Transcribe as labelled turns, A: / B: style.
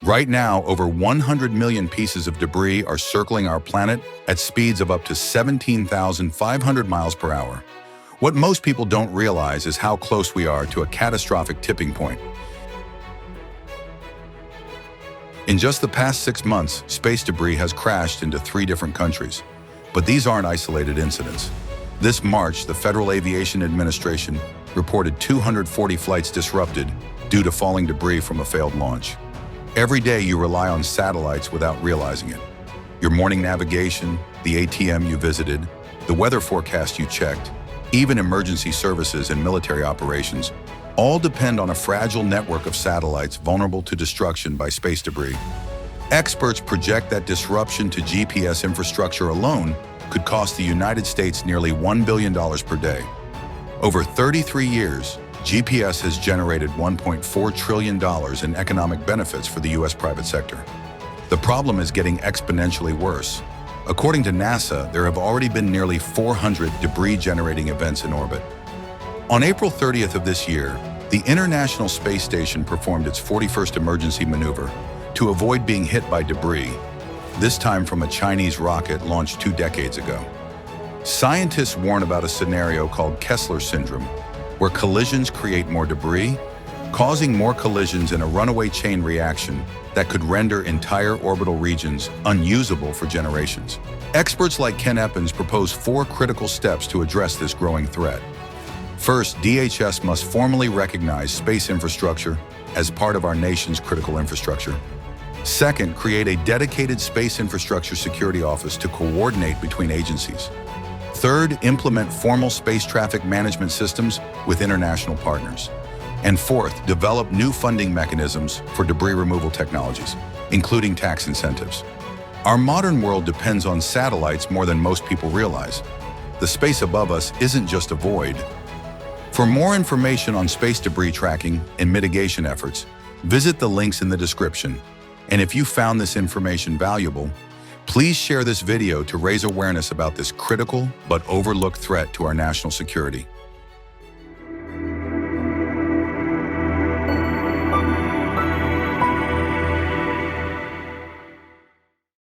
A: Right now, over 100 million pieces of debris are circling our planet at speeds of up to 17,500 miles per hour. What most people don't realize is how close we are to a catastrophic tipping point. In just the past 6 months, space debris has crashed into 3 different countries. But these aren't isolated incidents. This March, the Federal Aviation Administration reported 240 flights disrupted due to falling debris from a failed launch. Every day you rely on satellites without realizing it. Your morning navigation, the ATM you visited, the weather forecast you checked, even emergency services and military operations all depend on a fragile network of satellites vulnerable to destruction by space debris. Experts project that disruption to GPS infrastructure alone could cost the United States nearly $1 billion per day. Over 33 years, GPS has generated $1.4 trillion in economic benefits for the U.S. private sector. The problem is getting exponentially worse. According to NASA, there have already been nearly 400 debris-generating events in orbit. On April 30th of this year, the International Space Station performed its 41st emergency maneuver to avoid being hit by debris, this time from a Chinese rocket launched 2 decades ago. Scientists warn about a scenario called Kessler syndrome, where collisions create more debris, causing more collisions in a runaway chain reaction that could render entire orbital regions unusable for generations. Experts like Ken Eppins propose 4 critical steps to address this growing threat. First, DHS must formally recognize space infrastructure as part of our nation's critical infrastructure. Second, create a dedicated space infrastructure security office to coordinate between agencies. Third, implement formal space traffic management systems with international partners. And fourth, develop new funding mechanisms for debris removal technologies, including tax incentives. Our modern world depends on satellites more than most people realize. The space above us isn't just a void. For more information on space debris tracking and mitigation efforts, visit the links in the description. And if you found this information valuable, please share this video to raise awareness about this critical but overlooked threat to our national security.